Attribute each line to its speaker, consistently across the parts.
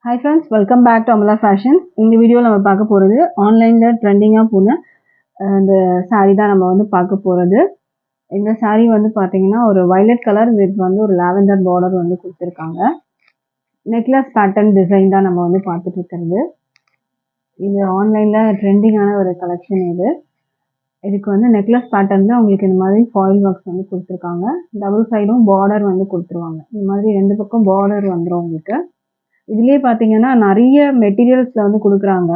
Speaker 1: Hi friends, welcome back to Amala Fashions. இந்த வீடியோல நம்ம பார்க்க போறது ஆன்லைன்ல ட்ரெண்டிங்கா போன அந்த saree தான் நம்ம வந்து பார்க்க போறது. இந்த saree வந்து பாத்தீங்கன்னா ஒரு violet color with வந்து ஒரு lavender border வந்து கொடுத்திருக்காங்க. necklace pattern design தான் நம்ம வந்து பார்த்துட்டு இருக்கிறது. இது ஆன்லைன்ல ட்ரெண்டிங்கான ஒரு கலெக்ஷன் இது. இதுக்கு வந்து necklace patternல உங்களுக்கு இந்த மாதிரி foil works வந்து கொடுத்திருக்காங்க. டபுள் சைடும் border வந்து கொடுத்துருவாங்க. இந்த மாதிரி ரெண்டு பக்கம் border வந்துரும் உங்களுக்கு. இதுலயே பாத்தீங்கன்னா நிறைய மெட்டீரியல்ஸ்ல வந்து கொடுக்குறாங்க.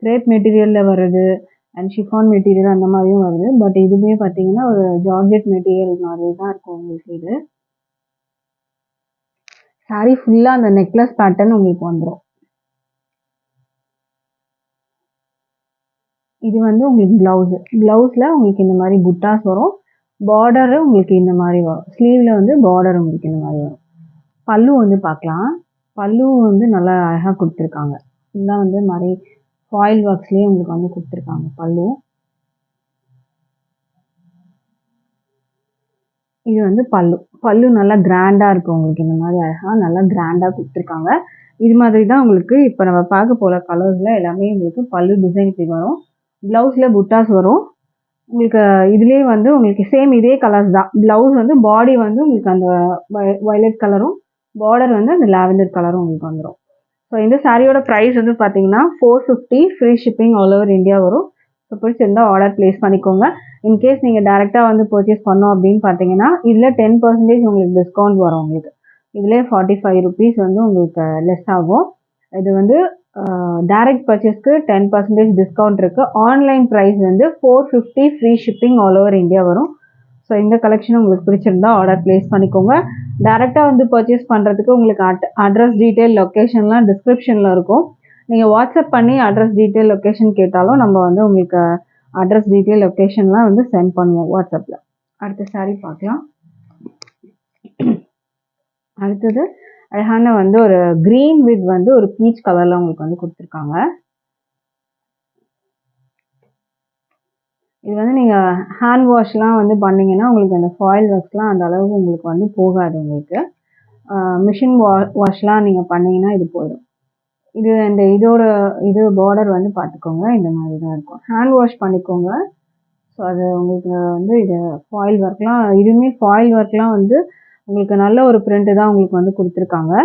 Speaker 1: கிரேப் மெட்டீரியல்ல வருது அண்ட் ஷிஃபான் மெட்டீரியல் அந்த மாதிரியும் வருது. பட் இதுவே பாத்தீங்கன்னா ஒரு ஜார்ஜெட் மெட்டீரியல் மாதிரி தான் இருக்கும் உங்களுக்கு இது. சாரி ஃபுல்லா அந்த நெக்லஸ் பேட்டர்ன் உங்களுக்கு வந்துடும். இது வந்து உங்களுக்கு பிளவுஸ். பிளவுஸ்ல உங்களுக்கு இந்த மாதிரி புட்டாஸ் வரும். பார்டரு உங்களுக்கு இந்த மாதிரி வரும். ஸ்லீவ்ல வந்து பார்டர் உங்களுக்கு இந்த மாதிரி வரும். பல்லு வந்து பார்க்கலாம். பல்லு வந்து நல்லா அழகா கொடுத்துருக்காங்க. இதெல்லாம் வந்து மாதிரி ஃபாயில் ஒர்க்ஸ்லயே உங்களுக்கு வந்து கொடுத்துருக்காங்க பல்லு. இது வந்து பல்லு. பல்லு நல்லா கிராண்டா இருக்கும் உங்களுக்கு. இந்த மாதிரி அழகா நல்லா கிராண்டா கொடுத்துருக்காங்க. இது மாதிரி தான் உங்களுக்கு இப்போ நம்ம பார்க்க போற கலர்ஸ்ல எல்லாமே உங்களுக்கு பல்லு டிசைன் இப்படி வரும். பிளவுஸ்ல புட்டாஸ் வரும். உங்களுக்கு இதுலயே வந்து உங்களுக்கு சேம் இதே கலர்ஸ் தான். பிளவுஸ் வந்து பாடி வந்து உங்களுக்கு அந்த வயலட் கலரும், பார்டர் வந்து அந்த லாவெண்டர் கலரும் உங்களுக்கு வந்துடும். ஸோ இந்த சாரியோட ப்ரைஸ் வந்து பார்த்தீங்கன்னா 450 free shipping all over India வரும். ஸோ பிடிச்சிருந்தா ஆர்டர் பிளேஸ் பண்ணிக்கோங்க. இன்கேஸ் நீங்கள் டேரெக்டாக வந்து பர்ச்சேஸ் பண்ணோம் அப்படின்னு பார்த்தீங்கன்னா இதில் 10% உங்களுக்கு டிஸ்கவுண்ட் வரும் உங்களுக்கு. இதிலே 45 ருபீஸ் வந்து உங்களுக்கு லெஸ் ஆகும். இது வந்து டைரக்ட் பர்ச்சேஸ்க்கு 10% டிஸ்கவுண்ட் இருக்குது. ஆன்லைன் ப்ரைஸ் வந்து 450 free shipping all over India வரும். ஸோ இந்த கலெக்ஷன் உங்களுக்கு பிடிச்சிருந்தா ஆர்டர் பிளேஸ் பண்ணிக்கோங்க. டேரெக்டாக வந்து பர்ச்சேஸ் பண்ணுறதுக்கு உங்களுக்கு அட்ரஸ் டீட்டெயில் லொக்கேஷன்லாம் டிஸ்கிரிப்ஷனில் இருக்கும். நீங்கள் வாட்ஸ்அப் பண்ணி அட்ரஸ் டீட்டெயில் லொக்கேஷன் கேட்டாலும் நம்ம வந்து உங்களுக்கு அட்ரஸ் டீட்டெயில் லொக்கேஷன்லாம் வந்து சென்ட் பண்ணுவோம் வாட்ஸ்அப்பில். அடுத்த சாரி பார்க்கலாம். அடுத்தது அழகான வந்து ஒரு க்ரீன் வித் வந்து ஒரு பீச் கலரில் உங்களுக்கு வந்து கொடுத்துருக்காங்க. இது வந்து நீங்கள் ஹேண்ட் வாஷ்லாம் வந்து பண்ணிங்கன்னா உங்களுக்கு அந்த ஃபாயில் ஒர்க்ஸ்லாம் அந்த அளவுக்கு உங்களுக்கு வந்து போகாது உங்களுக்கு. மிஷின் வாஷ்லாம் நீங்கள் பண்ணிங்கன்னா இது போயிடும். இது இந்த இதோட இது பார்டர் வந்து பார்த்துக்கோங்க. இந்த மாதிரி தான் இருக்கும். ஹேண்ட் வாஷ் பண்ணிக்கோங்க. ஸோ அது உங்களுக்கு வந்து இது ஃபாயில் ஒர்க்லாம் இதுவுமே ஃபாயில் ஒர்க்லாம் வந்து உங்களுக்கு நல்ல ஒரு பிரிண்ட் தான் உங்களுக்கு வந்து கொடுத்துருக்காங்க.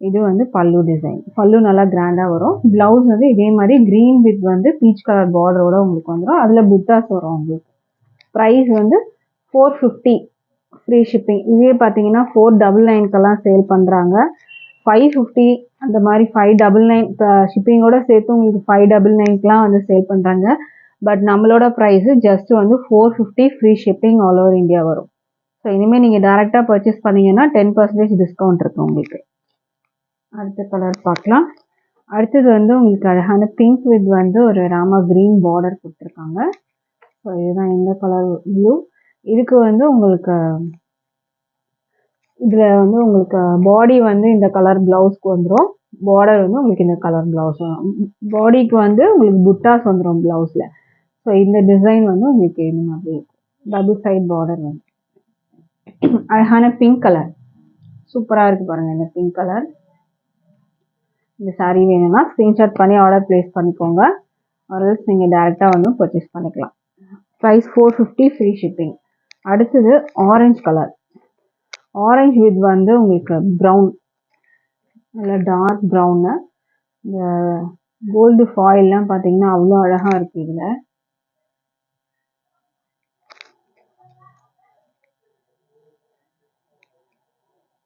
Speaker 1: இது வந்து பல்லு டிசைன். பல்லு நல்லா கிராண்டாக வரும். பிளவுஸ் வந்து இதே மாதிரி க்ரீன் வித் வந்து பீச் கலர் பார்டரோட உங்களுக்கு வந்துடும். அதில் புட்டாஸ் வரும் உங்களுக்கு. ப்ரைஸ் வந்து 450 ஃப்ரீ ஷிப்பிங். இதே பார்த்தீங்கன்னா 499 சேல் பண்ணுறாங்க. 550 அந்த மாதிரி 599 ஷிப்பிங்கோட சேர்த்து உங்களுக்கு 599 வந்து சேல் பண்ணுறாங்க. பட் நம்மளோட ப்ரைஸு ஜஸ்ட் வந்து 450 free shipping all over India வரும். ஸோ இனிமேல் நீங்கள் டேரெக்டாக பர்ச்சேஸ் பண்ணிங்கன்னா 10% டிஸ்கவுண்ட் இருக்குது உங்களுக்கு. அடுத்த கலர் பார்க்கலாம். அடுத்தது வந்து உங்களுக்கு அழகான பிங்க் வித் வந்து ஒரு ராமா கிரீன் பார்டர் கொடுத்துருக்காங்க. ஸோ இதுதான் இந்த கலர் ப்ளூ. இதுக்கு வந்து உங்களுக்கு இதில் வந்து உங்களுக்கு பாடி வந்து இந்த கலர் ப்ளவுஸ்க்கு வந்துடும். பார்டர் வந்து உங்களுக்கு இந்த கலர் ப்ளவுஸ் வரும். பாடிக்கு வந்து உங்களுக்கு புட்டாஸ் வந்துடும் ப்ளவுஸில். ஸோ இந்த டிசைன் வந்து உங்களுக்கு இந்த மாதிரி இருக்கும். டபுள் சைட் பார்டர் வந்து அழகான பிங்க் கலர் சூப்பராக இருக்குது பாருங்கள். இந்த பிங்க் கலர் இந்த சாரீ வேணும்னா ஸ்க்ரீன்ஷாட் பண்ணி ஆர்டர் பிளேஸ் பண்ணிக்கோங்க. ஆர்எல்ஸ் நீங்கள் டேரெக்டாக வந்து பர்ச்சேஸ் பண்ணிக்கலாம். Price 450 free shipping. அடுத்தது ஆரஞ்சு கலர். ஆரஞ்சு வித் வந்து உங்களுக்கு ப்ரௌன், நல்லா டார்க் ப்ரௌனு. இந்த கோல்டு ஃபாயில்லாம் பார்த்தீங்கன்னா அவ்வளோ அழகாக இருக்குது. இதில்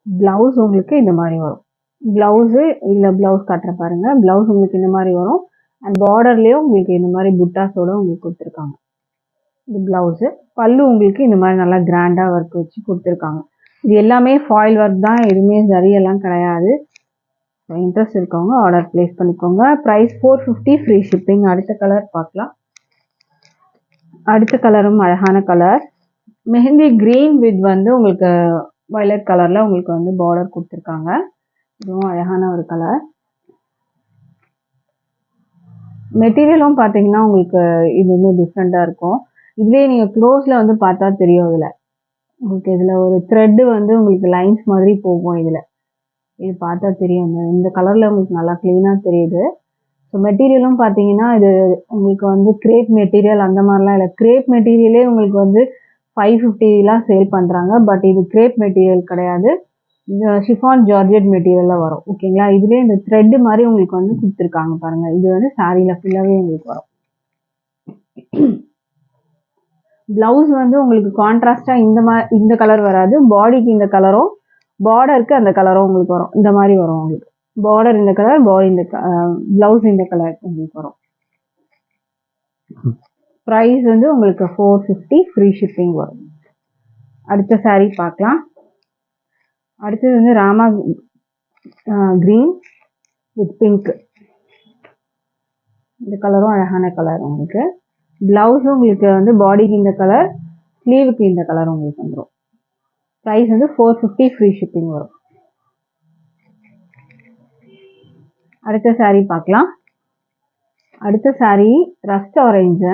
Speaker 1: ப்ளவுஸ் உங்களுக்கு இந்த மாதிரி வரும். ப்ளவுஸு இல்லை ப்ளவுஸ் காட்டுற பாருங்கள். ப்ளவுஸ் உங்களுக்கு இந்த மாதிரி வரும். அண்ட் பார்டர்லேயும் உங்களுக்கு இந்த மாதிரி புட்டாஸோடு உங்களுக்கு கொடுத்துருக்காங்க. இது ப்ளவுஸு. பல்லு உங்களுக்கு இந்த மாதிரி நல்லா கிராண்டாக ஒர்க் வச்சு கொடுத்துருக்காங்க. இது எல்லாமே ஃபாயில் ஒர்க் தான். எதுவுமே சரியெல்லாம் கிடையாது. இன்ட்ரெஸ்ட் இருக்கவங்க ஆர்டர் பிளேஸ் பண்ணிக்கோங்க. Price 450 free shipping. அடுத்த கலர் பார்க்கலாம். அடுத்த கலரும் அழகான கலர். மெஹந்தி கிரீன் வித் வந்து உங்களுக்கு வயலட் கலரில் உங்களுக்கு வந்து பார்டர் கொடுத்துருக்காங்க. இதுவும் அழகான ஒரு கலர். மெட்டீரியலும் பார்த்தீங்கன்னா உங்களுக்கு இதுவுமே டிஃப்ரெண்ட்டாக இருக்கும். இதுவே நீங்கள் க்ளோஸில் வந்து பார்த்தா தெரியும். இதில் உங்களுக்கு இதில் ஒரு த்ரெட்டு வந்து உங்களுக்கு லைன்ஸ் மாதிரி போகும். இதில் இது பார்த்தா தெரியும், இந்த கலரில் உங்களுக்கு நல்லா க்ளீனாக தெரியுது. ஸோ மெட்டீரியலும் பார்த்தீங்கன்னா இது உங்களுக்கு வந்து கிரேப் மெட்டீரியல் அந்த மாதிரிலாம் இல்லை. கிரேப் மெட்டீரியலே உங்களுக்கு வந்து 550லாம் சேல் பண்ணுறாங்க. பட் இது கிரேப் மெட்டீரியல் கிடையாது. ஷிஃபான் ஜார்ஜெட் மெட்டீரியலில் வரும். ஓகேங்களா? இதுலேயே இந்த த்ரெட்டு மாதிரி உங்களுக்கு வந்து கொடுத்துருக்காங்க பாருங்கள். இது வந்து சாரியில் ஃபுல்லாகவே உங்களுக்கு வரும். ப்ளவுஸ் வந்து உங்களுக்கு கான்ட்ராஸ்டாக இந்த கலர் வராது. பாடிக்கு இந்த கலரும், பார்டருக்கு அந்த கலரும் உங்களுக்கு வரும். இந்த மாதிரி வரும் உங்களுக்கு. பார்டர் இந்த கலர், பாடி இந்த ப்ளவுஸ் இந்த கலர் உங்களுக்கு வரும். ப்ரைஸ் வந்து உங்களுக்கு 450 ஃப்ரீ ஷிப்பிங் வரும். அடுத்த saree பார்க்கலாம். அடுத்தது வந்து ராமா க்ரீன் வித் பிங்க். இந்த கலரும் அழகான கலர் உங்களுக்கு. ப்ளவுஸும் உங்களுக்கு வந்து பாடிக்கு இந்த கலர், ஸ்லீவுக்கு இந்த கலர் உங்களுக்கு வந்துடும். ப்ரைஸ் வந்து 450 ஃப்ரீ ஷிப்பிங் வரும். அடுத்த saree பார்க்கலாம். அடுத்த saree ரஸ்ட் ஆரஞ்சு,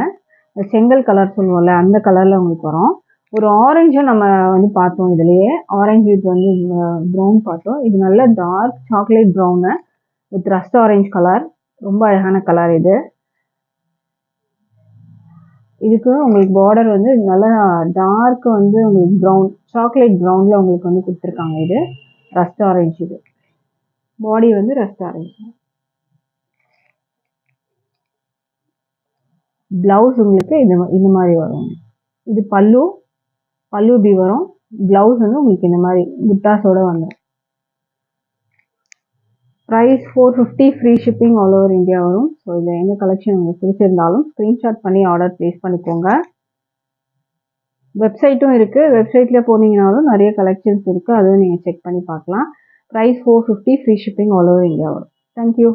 Speaker 1: செங்கல் கலர் சொல்லுவோம்ல அந்த கலரில் உங்களுக்கு வரும். ஒரு ஆரஞ்சும் நம்ம வந்து பார்த்தோம். இதுலேயே ஆரஞ்சு வித் வந்து ப்ரௌன் பார்த்தோம். இது நல்ல dark chocolate brown with rust orange colour. ரொம்ப அழகான கலர் இது. இதுக்கு உங்களுக்கு பார்டர் வந்து நல்லா டார்க் வந்து உங்களுக்கு ப்ரௌன், சாக்லேட் ப்ரௌனில் உங்களுக்கு வந்து கொடுத்துருக்காங்க. இது ரஸ்ட் ஆரஞ்சு. இது பாடி வந்து ரஸ்ட் ஆரஞ்சு. ப்ளவுஸ் உங்களுக்கு இந்த மாதிரி வரும். இது பல்லு இப்படி வரும். ப்ளவுஸ் வந்து உங்களுக்கு இந்த மாதிரி புட்டாஸோட வந்துடும். Price 450 free shipping all over India வரும். ஸோ இதில் எந்த கலெக்ஷன் உங்களுக்கு பிடிச்சிருந்தாலும் ஸ்க்ரீன்ஷாட் பண்ணி ஆர்டர் ப்ளேஸ் பண்ணிக்கோங்க. வெப்சைட்டும் இருக்குது. வெப்சைட்டில் போனீங்கனாலும் நிறைய கலெக்ஷன்ஸ் இருக்குது. அதுவும் நீங்கள் செக் பண்ணி பார்க்கலாம். Price 450 free shipping all over India வரும். தேங்க்யூ.